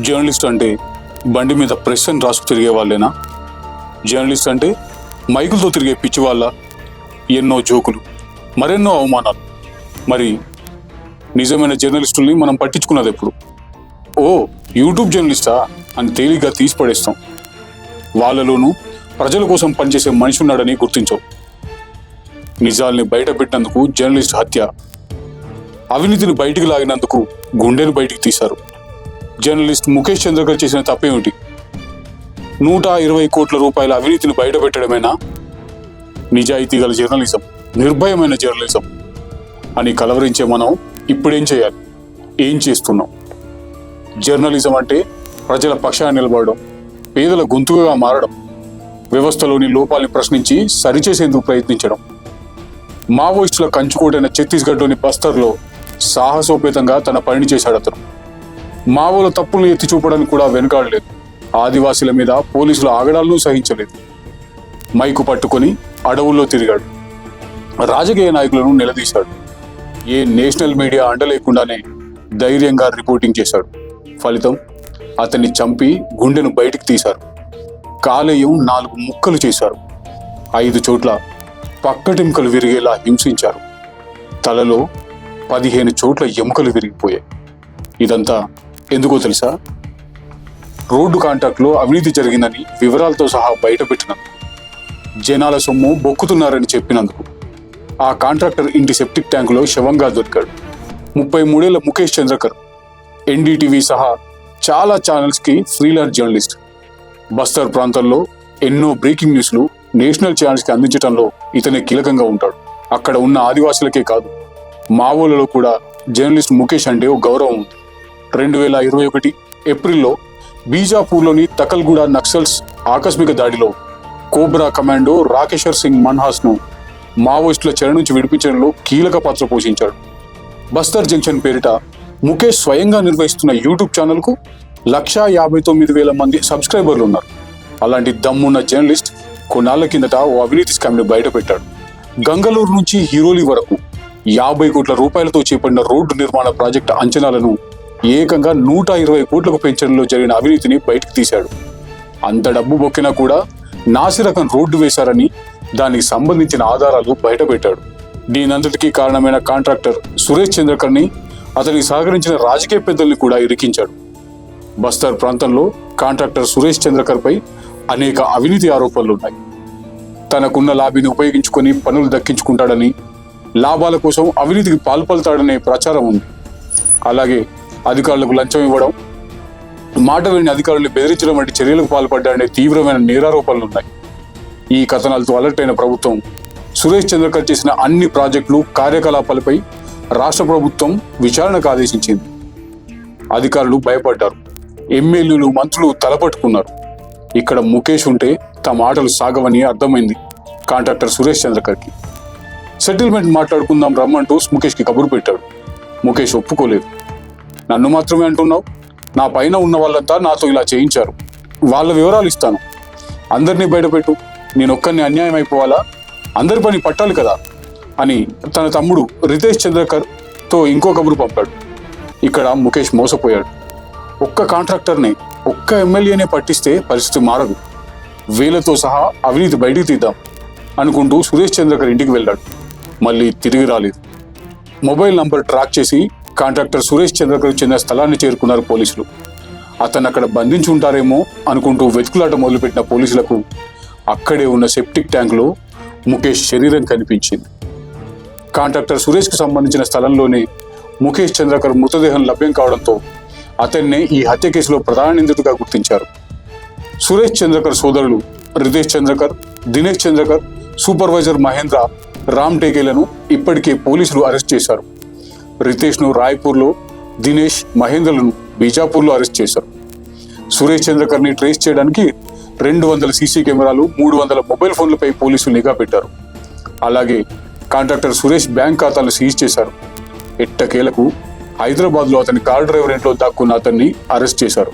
Journalist అంటే బండి మీద ప్రెస్ అని రాసుకు తిరిగే వాళ్ళేనా? జర్నలిస్ట్ అంటే మైకులతో తిరిగే పిచ్చి వాళ్ళ? ఎన్నో జోకులు, మరెన్నో అవమానాలు. మరి నిజమైన జర్నలిస్టుల్ని మనం పట్టించుకున్నది ఎప్పుడు? ఓ యూట్యూబ్ జర్నలిస్టా అని తేలిగ్గా తీసి పడేస్తాం. వాళ్ళలోనూ ప్రజల కోసం పనిచేసే మనిషి ఉన్నాడని గుర్తించవు. నిజాల్ని బయట పెట్టినందుకు జర్నలిస్ట్ హత్య, అవినీతిని బయటికి లాగినందుకు గుండెను బయటికి తీశారు. జర్నలిస్ట్ ముఖేష్ చంద్రకర్ చేసిన తప్పేమిటి? 120 కోట్ల రూపాయల అవినీతిని బయట పెట్టడమేనా నిజాయితీ గల జర్నలిజం, నిర్భయమైన జర్నలిజం అని కలవరించే మనం ఇప్పుడేం చేయాలి? ఏం చేస్తున్నాం? జర్నలిజం అంటే ప్రజల పక్షాన నిలబడడం, పేదల గొంతుగా మారడం, వ్యవస్థలోని లోపాలని ప్రశ్నించి సరిచేసేందుకు ప్రయత్నించడం. మావోయిస్టుల కంచుకోటైన ఛత్తీస్గఢ్లోని బస్తర్లో సాహసోపేతంగా తన పనిని చేశాడు అతను. మావోల తప్పులను ఎత్తి చూపడానికి కూడా వెనుకాడలేదు. ఆదివాసీల మీద పోలీసుల ఆగడాలను సహించలేదు. మైకు పట్టుకొని అడవుల్లో తిరిగాడు. రాజకీయ నాయకులను నిలదీశాడు. ఏ నేషనల్ మీడియా అండలేకుండానే ధైర్యంగా రిపోర్టింగ్ చేశాడు. ఫలితం అతన్ని చంపి గుండెను బయటికి తీశారు. కాలేయం 4 ముక్కలు చేశారు. 5 చోట్ల పక్కటెముకలు విరిగేలా హింసించారు. తలలో 15 చోట్ల ఎముకలు విరిగిపోయాయి. ఇదంతా ఎందుకో తెలుసా? రోడ్డు కాంట్రాక్ట్లో అవినీతి జరిగిందని వివరాలతో సహా బయటపెట్టినందుకు, జనాల సొమ్ము బొక్కుతున్నారని చెప్పినందుకు. ఆ కాంట్రాక్టర్ ఇంటి సెప్టిక్ ట్యాంకులో శవంగా దొరికాడు. 33 ఏళ్ల ముఖేష్ చంద్రకర్ ఎన్డీటీవీ సహా చాలా ఛానల్స్కి ఫ్రీలాన్స్ జర్నలిస్ట్. బస్తర్ ప్రాంతంలో ఎన్నో బ్రేకింగ్ న్యూస్లు నేషనల్ ఛానల్స్కి అందించడంలో ఇతనే కీలకంగా ఉంటాడు. అక్కడ ఉన్న ఆదివాసులకే కాదు, మావోలలో కూడా జర్నలిస్ట్ ముఖేష్ అంటే ఒక గౌరవం ఉంది. 2021 ఏప్రిల్లో బీజాపూర్లోని తకల్గూడ నక్సల్స్ ఆకస్మిక దాడిలో కోబ్రా కమాండో రాకేశ్వర్ సింగ్ మన్హాస్ను మావోయిస్టుల చెర నుంచి విడిపించడంలో కీలక పాత్ర పోషించాడు. బస్తర్ జంక్షన్ పేరిట ముఖేష్ స్వయంగా నిర్వహిస్తున్న యూట్యూబ్ ఛానల్కు 1,59,000 మంది సబ్స్క్రైబర్లు ఉన్నారు. అలాంటి దమ్మున్న జర్నలిస్ట్ కొన్నాళ్ల కిందట ఓ అవినీతి స్కామ్ని బయటపెట్టాడు. గంగలూరు నుంచి హీరోలి వరకు 50 కోట్ల రూపాయలతో చేపట్టిన రోడ్డు నిర్మాణ ప్రాజెక్టు అంచనాలను ఏకంగా 120 కోట్లకు పెంచడంలో జరిగిన అవినీతిని బయటకు తీశాడు. అంత డబ్బు బొక్కినా కూడా నాసిరకం రోడ్డు వేశారని దానికి సంబంధించిన ఆధారాలు బయటపెట్టాడు. దీనంతటికీ కారణమైన కాంట్రాక్టర్ సురేష్ చంద్రకర్ని, అతనికి సహకరించిన రాజకీయ పెద్దల్ని కూడా ఇరికించాడు. బస్తర్ ప్రాంతంలో కాంట్రాక్టర్ సురేష్ చంద్రకర్పై అనేక అవినీతి ఆరోపణలున్నాయి. తనకున్న లాబీని ఉపయోగించుకొని పనులు దక్కించుకుంటాడని, లాభాల కోసం అవినీతికి పాల్పడతాడనే ప్రచారం ఉంది. అలాగే అధికారులకు లంచం ఇవ్వడం, మాట విని అధికారులను బెదిరించడం వంటి చర్యలకు పాల్పడ్డాడనే తీవ్రమైన నేరారోపణలున్నాయి. ఈ కథనాలతో అలర్ట్ అయిన ప్రభుత్వం సురేష్ చంద్రకర్ చేసిన అన్ని ప్రాజెక్టులు, కార్యకలాపాలపై రాష్ట్ర ప్రభుత్వం విచారణకు ఆదేశించింది. అధికారులు భయపడ్డారు. ఎమ్మెల్యేలు, మంత్రులు తలపట్టుకున్నారు. ఇక్కడ ముఖేష్ ఉంటే తమ ఆటలు సాగవని అర్థమైంది కాంట్రాక్టర్ సురేష్ చంద్రకర్కి. సెటిల్మెంట్ మాట్లాడుకుందాం రమ్మంటూ ముఖేష్కి కబురు పెట్టాడు. ముఖేష్ ఒప్పుకోలేదు. నన్ను మాత్రమే అంటున్నావు? నా పైన ఉన్న వాళ్ళంతా నాతో ఇలా చేయించారు. వాళ్ళ వివరాలు ఇస్తాను, అందరినీ బయటపెట్టు. నేను ఒక్కరిని అన్యాయం అయిపోవాలా? అందరి పని పట్టాలి కదా అని తన తమ్ముడు రితేష్ చంద్రకర్తో ఇంకో కబురు పంపాడు. ఇక్కడ ముఖేష్ మోసపోయాడు. ఒక్క కాంట్రాక్టర్ని, ఒక్క ఎమ్మెల్యేనే పట్టిస్తే పరిస్థితి మారదు. వీళ్ళతో సహా అవినీతి బయటికి తీద్దాం అనుకుంటూ సురేష్ చంద్రకర్ ఇంటికి వెళ్ళాడు. మళ్ళీ తిరిగి రాలేదు. మొబైల్ నంబర్ ట్రాక్ చేసి కాంట్రాక్టర్ సురేష్ చంద్రకర్ చెందిన స్థలాన్ని చేరుకున్నారు పోలీసులు. అతను అక్కడ బంధించి ఉంటారేమో అనుకుంటూ వెతుకులాట మొదలుపెట్టిన పోలీసులకు అక్కడే ఉన్న సెప్టిక్ ట్యాంకులో ముఖేష్ శరీరం కనిపించింది. కాంట్రాక్టర్ సురేష్కి సంబంధించిన స్థలంలోనే ముఖేష్ చంద్రకర్ మృతదేహం లభ్యం కావడంతో అతన్నే ఈ హత్య కేసులో ప్రధాన నిందితుడిగా గుర్తించారు. సురేష్ చంద్రకర్ సోదరులు రితేష్ చంద్రకర్, దినేష్ చంద్రకర్, సూపర్వైజర్ మహేంద్ర, రామ్ టేకేలను ఇప్పటికే పోలీసులు అరెస్ట్ చేశారు. రితేష్ను రాయ్పూర్లో, దినేష్, మహేంద్రలను బీజాపూర్లో అరెస్ట్ చేశారు. సురేష్ చంద్రకర్ని ట్రేస్ చేయడానికి 200 సీసీ కెమెరాలు, 300 మొబైల్ ఫోన్లపై పోలీసులు నిఘా పెట్టారు. అలాగే కాంట్రాక్టర్ సురేష్ బ్యాంక్ ఖాతాలు సీజ్ చేశారు. ఎట్టకేలకు హైదరాబాద్లో అతని కార్ డ్రైవర్ ఇంట్లో దాక్కున్న అతన్ని అరెస్ట్ చేశారు.